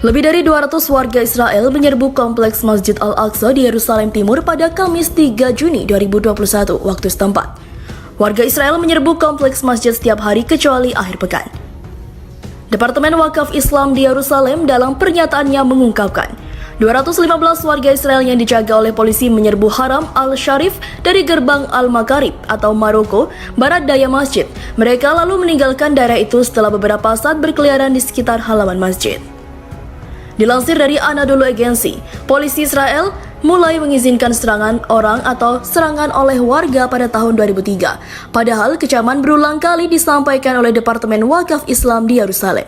Lebih dari 200 warga Israel menyerbu kompleks Masjid Al-Aqsa di Yerusalem Timur pada Kamis 3 Juni 2021 waktu setempat. Warga Israel menyerbu kompleks masjid setiap hari kecuali akhir pekan. Departemen Wakaf Islam di Yerusalem dalam pernyataannya mengungkapkan, 215 warga Israel yang dijaga oleh polisi menyerbu Haram Al-Sharif dari gerbang Al-Makarib atau Maroko, barat daya masjid. Mereka lalu meninggalkan daerah itu setelah beberapa saat berkeliaran di sekitar halaman masjid. Dilansir dari Anadolu Agency, polisi Israel mulai mengizinkan serangan orang atau serangan oleh warga pada tahun 2003. Padahal kecaman berulang kali disampaikan oleh Departemen Wakaf Islam di Yerusalem.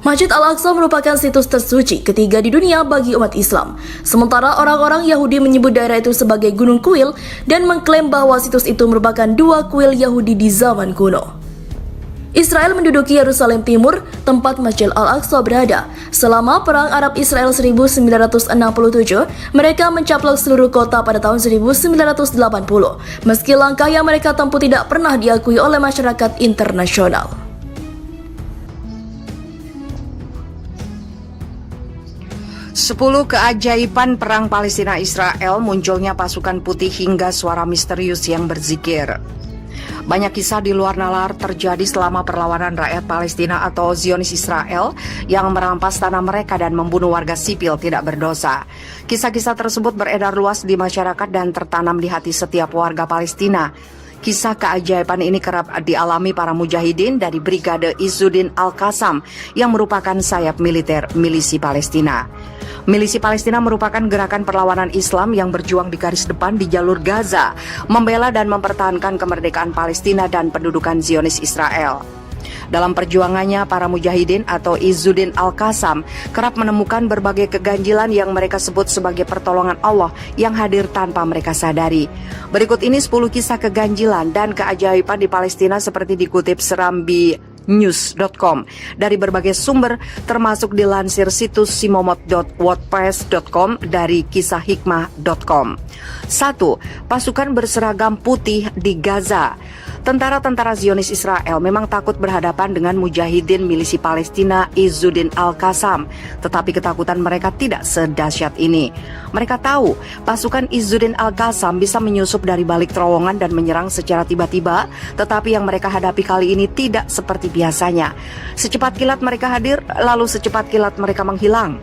Masjid Al-Aqsa merupakan situs tersuci ketiga di dunia bagi umat Islam. Sementara orang-orang Yahudi menyebut daerah itu sebagai Gunung Kuil dan mengklaim bahwa situs itu merupakan dua kuil Yahudi di zaman kuno. Israel menduduki Yerusalem Timur, tempat Masjid Al-Aqsa berada. Selama Perang Arab-Israel 1967, mereka mencaplok seluruh kota pada tahun 1980. Meski langkah yang mereka tempuh tidak pernah diakui oleh masyarakat internasional. Sepuluh keajaiban perang Palestina-Israel, munculnya pasukan putih hingga suara misterius yang berzikir. Banyak kisah di luar nalar terjadi selama perlawanan rakyat Palestina atau Zionis Israel yang merampas tanah mereka dan membunuh warga sipil tidak berdosa. Kisah-kisah tersebut beredar luas di masyarakat dan tertanam di hati setiap warga Palestina. Kisah keajaiban ini kerap dialami para mujahidin dari Brigade Izzuddin Al-Qassam yang merupakan sayap militer milisi Palestina. Milisi Palestina merupakan gerakan perlawanan Islam yang berjuang di garis depan di jalur Gaza, membela dan mempertahankan kemerdekaan Palestina dan pendudukan Zionis Israel. Dalam perjuangannya, para mujahidin atau Izzuddin Al-Qassam kerap menemukan berbagai keganjilan yang mereka sebut sebagai pertolongan Allah yang hadir tanpa mereka sadari. Berikut ini 10 kisah keganjilan dan keajaiban di Palestina seperti dikutip serambi.news.com dari berbagai sumber, termasuk dilansir situs simomot.wordpress.com dari kisahhikmah.com. 1. Pasukan berseragam putih di Gaza. Tentara-tentara Zionis Israel memang takut berhadapan dengan mujahidin milisi Palestina Izzuddin Al-Qassam, tetapi ketakutan mereka tidak sedahsyat ini. Mereka tahu pasukan Izzuddin Al-Qassam bisa menyusup dari balik terowongan dan menyerang secara tiba-tiba, tetapi yang mereka hadapi kali ini tidak seperti biasanya. Secepat kilat mereka hadir, lalu secepat kilat mereka menghilang.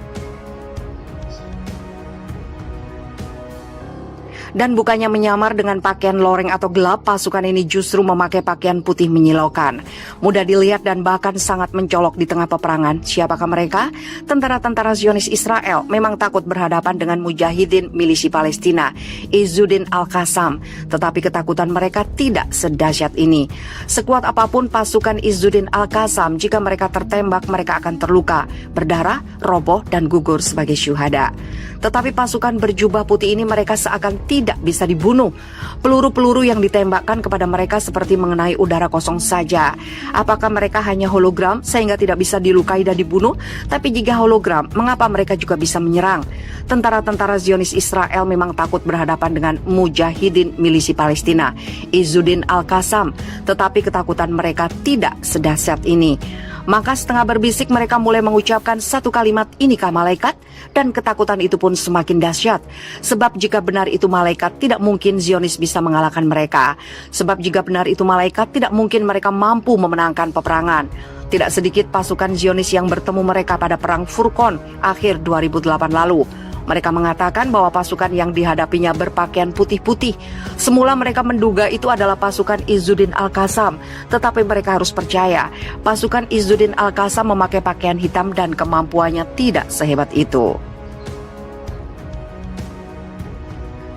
Dan bukannya menyamar dengan pakaian loreng atau gelap, pasukan ini justru memakai pakaian putih menyilaukan. Mudah dilihat dan bahkan sangat mencolok di tengah peperangan. Siapakah mereka? Tentara-tentara Zionis Israel memang takut berhadapan dengan mujahidin milisi Palestina, Izzuddin Al-Qassam. Tetapi ketakutan mereka tidak sedahsyat ini. Sekuat apapun pasukan Izzuddin Al-Qassam, jika mereka tertembak, mereka akan terluka, berdarah, roboh, dan gugur sebagai syuhada. Tetapi pasukan berjubah putih ini mereka seakan tidak bisa dibunuh. Peluru-peluru yang ditembakkan kepada mereka seperti mengenai udara kosong saja. Apakah mereka hanya hologram sehingga tidak bisa dilukai dan dibunuh? Tapi jika hologram, mengapa mereka juga bisa menyerang? Tentara-tentara Zionis Israel memang takut berhadapan dengan mujahidin milisi Palestina, Izzuddin Al-Qassam. Tetapi ketakutan mereka tidak sedahsyat ini. Maka setengah berbisik mereka mulai mengucapkan satu kalimat, "Inikah malaikat?" Dan ketakutan itu pun semakin dahsyat. Sebab jika benar itu malaikat, tidak mungkin Zionis bisa mengalahkan mereka. Sebab jika benar itu malaikat, tidak mungkin mereka mampu memenangkan peperangan. Tidak sedikit pasukan Zionis yang bertemu mereka pada perang Furqan akhir 2008 lalu. Mereka mengatakan bahwa pasukan yang dihadapinya berpakaian putih-putih. Semula mereka menduga itu adalah pasukan Izzuddin Al-Qassam, tetapi mereka harus percaya, pasukan Izzuddin Al-Qassam memakai pakaian hitam dan kemampuannya tidak sehebat itu.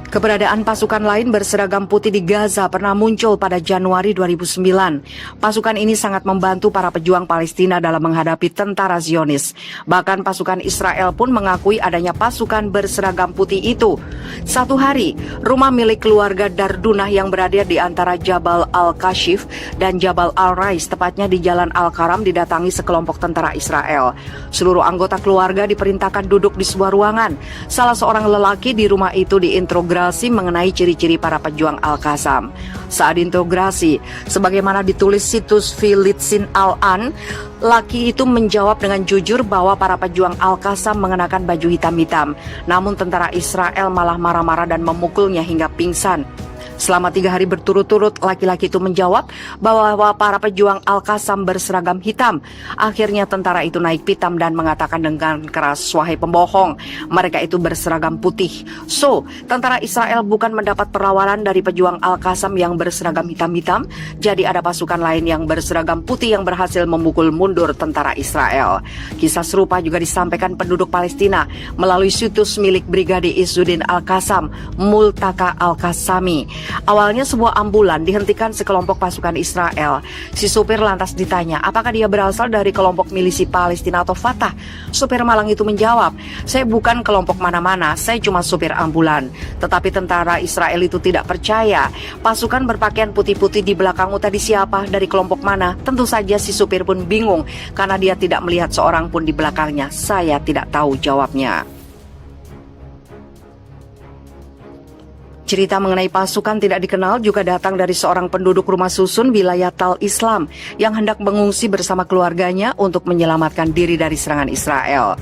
Keberadaan pasukan lain berseragam putih di Gaza pernah muncul pada Januari 2009. Pasukan ini sangat membantu para pejuang Palestina dalam menghadapi tentara Zionis. Bahkan pasukan Israel pun mengakui adanya pasukan berseragam putih itu. Satu hari, rumah milik keluarga Dardunah yang berada di antara Jabal Al-Kashif dan Jabal Al-Rais, tepatnya di Jalan Al-Karam, didatangi sekelompok tentara Israel. Seluruh anggota keluarga diperintahkan duduk di sebuah ruangan. Salah seorang lelaki di rumah itu diinterogasi diintegrasi mengenai ciri-ciri para pejuang Al-Qassam. Saat diintegrasi, sebagaimana ditulis situs Filitsin Al-An, laki itu menjawab dengan jujur bahwa para pejuang Al-Qassam mengenakan baju hitam-hitam. Namun tentara Israel malah marah-marah dan memukulnya hingga pingsan. Selama 3 hari berturut-turut, laki-laki itu menjawab bahwa para pejuang Al-Qassam berseragam hitam. Akhirnya tentara itu naik pitam dan mengatakan dengan keras, "Wahai pembohong, mereka itu berseragam putih." So, tentara Israel bukan mendapat perlawanan dari pejuang Al-Qassam yang berseragam hitam-hitam, jadi ada pasukan lain yang berseragam putih yang berhasil memukul mundur tentara Israel. Kisah serupa juga disampaikan penduduk Palestina melalui situs milik Brigade Izzuddin Al-Qassam, Multaka Al-Qassami. Awalnya sebuah ambulan dihentikan sekelompok pasukan Israel. Si supir lantas ditanya apakah dia berasal dari kelompok milisi Palestina atau Fatah. Supir malang itu menjawab, "Saya bukan kelompok mana-mana, saya cuma supir ambulan." Tetapi tentara Israel itu tidak percaya. Pasukan berpakaian putih-putih di belakangmu tadi siapa, dari kelompok mana? Tentu saja si supir pun bingung karena dia tidak melihat seorang pun di belakangnya. "Saya tidak tahu," jawabnya. Cerita mengenai pasukan tidak dikenal juga datang dari seorang penduduk rumah susun wilayah Tal Islam yang hendak mengungsi bersama keluarganya untuk menyelamatkan diri dari serangan Israel.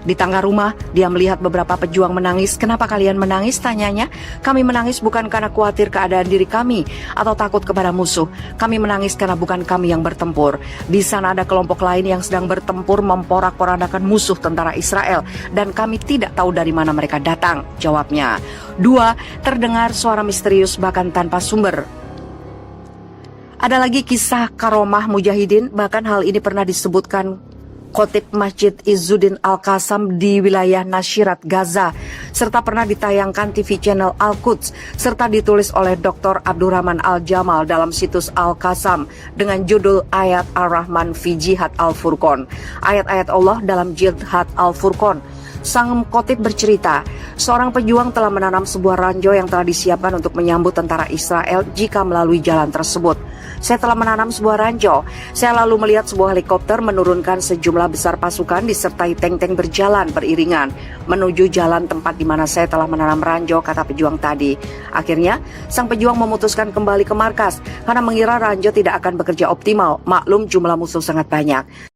Di tangga rumah, dia melihat beberapa pejuang menangis. "Kenapa kalian menangis?" tanyanya. "Kami menangis bukan karena khawatir keadaan diri kami atau takut kepada musuh. Kami menangis karena bukan kami yang bertempur. Di sana ada kelompok lain yang sedang bertempur memporak-porandakan musuh tentara Israel dan kami tidak tahu dari mana mereka datang," jawabnya. 2. Terdengar suara misterius bahkan tanpa sumber. Ada lagi kisah karomah mujahidin, bahkan hal ini pernah disebutkan Khotib Masjid Izzuddin Al-Qassam di wilayah Nashirat, Gaza, serta pernah ditayangkan TV channel Al-Quds, serta ditulis oleh Dr. Abdurrahman Al-Jamal dalam situs Al-Qassam dengan judul Ayat Ar-Rahman fi Jihad Al-Furqan, ayat-ayat Allah dalam Jihad Al-Furqan. Sang khotib bercerita, seorang pejuang telah menanam sebuah ranjau yang telah disiapkan untuk menyambut tentara Israel jika melalui jalan tersebut. "Saya telah menanam sebuah ranjau. Saya lalu melihat sebuah helikopter menurunkan sejumlah besar pasukan disertai tank-tank berjalan beriringan menuju jalan tempat di mana saya telah menanam ranjau," kata pejuang tadi. Akhirnya, sang pejuang memutuskan kembali ke markas karena mengira ranjau tidak akan bekerja optimal. Maklum jumlah musuh sangat banyak.